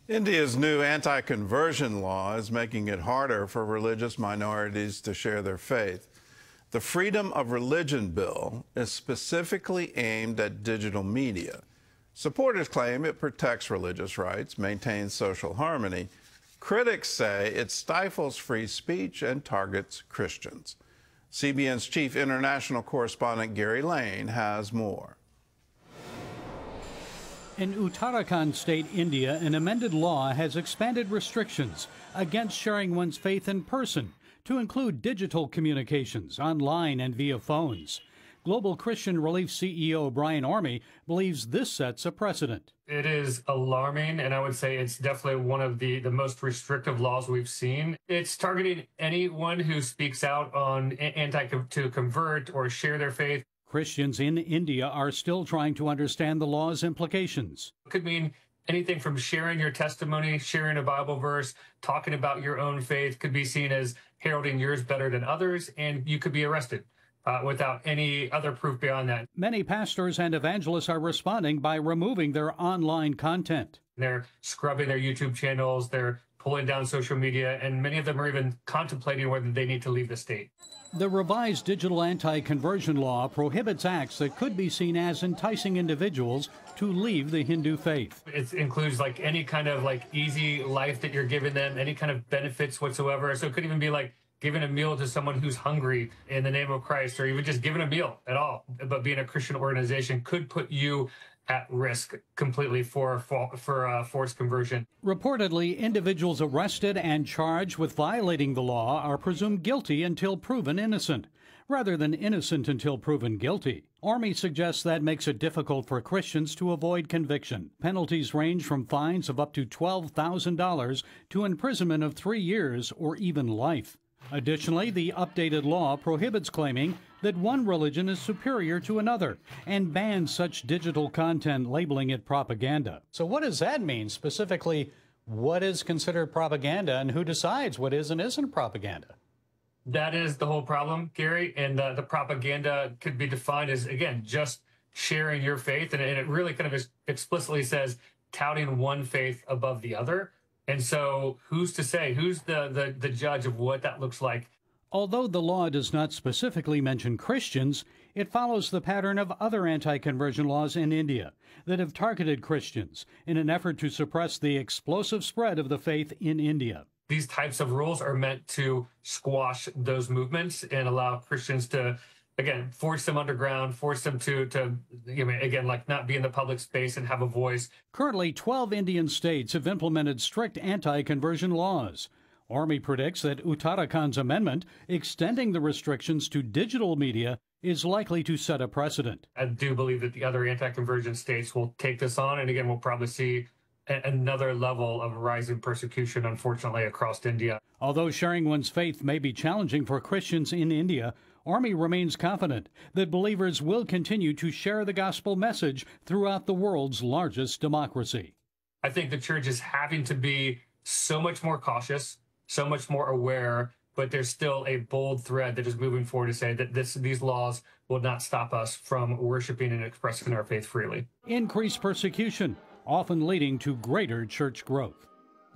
India's new anti-conversion law is making it harder for religious minorities to share their faith. The Freedom of Religion bill is specifically aimed at digital media. Supporters claim it protects religious rights, maintains social harmony. Critics say it stifles free speech and targets Christians. CBN's chief international correspondent Gary Lane has more. In Uttarakhand state, India, an amended law has expanded restrictions against sharing one's faith in person to include digital communications, online and via phones. Global Christian Relief CEO Brian Orme believes this sets a precedent. It is alarming, and I would say it's definitely one of the most restrictive laws we've seen. It's targeting anyone who speaks out on to convert or share their faith. Christians in India are still trying to understand the law's implications. It could mean anything from sharing your testimony, sharing a Bible verse, talking about your own faith could be seen as heralding yours better than others, and you could be arrested without any other proof beyond that. Many pastors and evangelists are responding by removing their online content. They're scrubbing their YouTube channels, they're pulling down social media, and many of them are even contemplating whether they need to leave the state. The revised digital anti-conversion law prohibits acts that could be seen as enticing individuals to leave the Hindu faith. It includes like any kind of like easy life that you're giving them, any kind of benefits whatsoever. So it could even be like giving a meal to someone who's hungry in the name of Christ, or even just giving a meal at all. But being a Christian organization could put you at risk completely for forced conversion. Reportedly, individuals arrested and charged with violating the law are presumed guilty until proven innocent, rather than innocent until proven guilty. Orme suggests that makes it difficult for Christians to avoid conviction. Penalties range from fines of up to $12,000 to imprisonment of 3 years or even life. Additionally, the updated law prohibits claiming that one religion is superior to another and bans such digital content, labeling it propaganda. So what does that mean? Specifically, what is considered propaganda and who decides what is and isn't propaganda? That is the whole problem, Gary, and the propaganda could be defined as, again, just sharing your faith, and it really kind of explicitly says touting one faith above the other. And so who's to say, who's the judge of what that looks like? Although the law does not specifically mention Christians, it follows the pattern of other anti-conversion laws in India that have targeted Christians in an effort to suppress the explosive spread of the faith in India. These types of rules are meant to squash those movements and allow Christians to, again, force them underground, force them to again, like not be in the public space and have a voice. Currently, 12 Indian states have implemented strict anti-conversion laws. Orme predicts that Uttarakhand's amendment, extending the restrictions to digital media, is likely to set a precedent. I do believe that the other anti-conversion states will take this on, and again, we'll probably see another level of rising persecution, unfortunately, across India. Although sharing one's faith may be challenging for Christians in India, Orme remains confident that believers will continue to share the gospel message throughout the world's largest democracy. I think the church is having to be so much more cautious, so much more aware, but there's still a bold thread that is moving forward to say that these laws will not stop us from worshiping and expressing our faith freely. Increased persecution, often leading to greater church growth.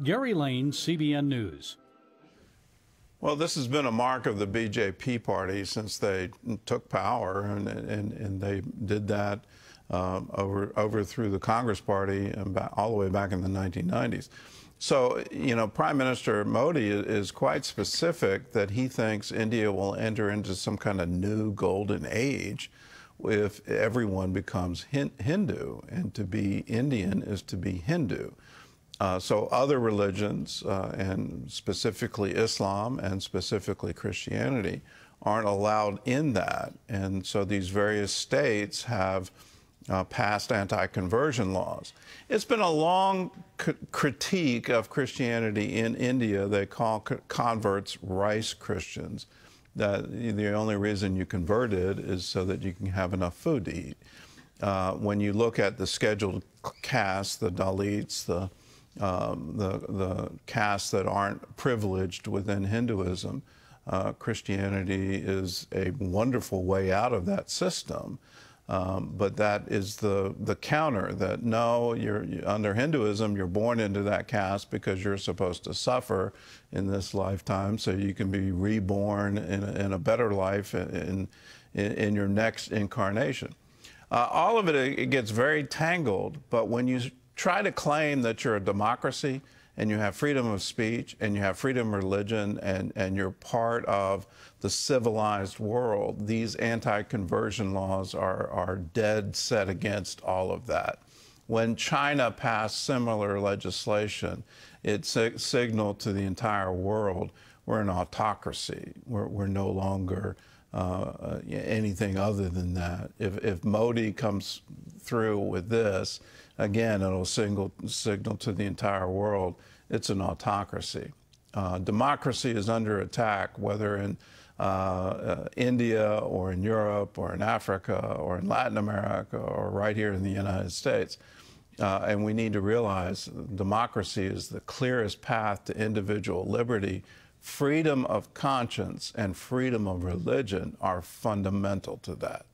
Gary Lane, CBN News. Well, this has been a mark of the BJP party since they took power, and they did that over through the Congress party and all the way back in the 1990s. So, Prime Minister Modi is quite specific that he thinks India will enter into some kind of new golden age if everyone becomes Hindu, and to be Indian is to be Hindu. So other religions, and specifically Islam and specifically Christianity, aren't allowed in that. And so these various states have passed anti-conversion laws. It's been a long critique of Christianity in India. They call converts rice Christians, that the only reason you converted is so that you can have enough food to eat. When you look at the scheduled castes, the Dalits, the castes that aren't privileged within Hinduism, Christianity is a wonderful way out of that system. But that is the counter, that no, under Hinduism, you're born into that caste because you're supposed to suffer in this lifetime so you can be reborn in a better life in your next incarnation. All of it gets very tangled, but when you try to claim that you're a democracy and you have freedom of speech and you have freedom of religion and you're part of the civilized world, these anti-conversion laws are dead set against all of that. When China passed similar legislation, it signaled to the entire world, we're an autocracy. We're no longer anything other than that. If Modi comes through with this, again, it'll signal to the entire world it's an autocracy. Democracy is under attack, whether in India or in Europe or in Africa or in Latin America or right here in the United States. And we need to realize democracy is the clearest path to individual liberty. Freedom of conscience and freedom of religion are fundamental to that.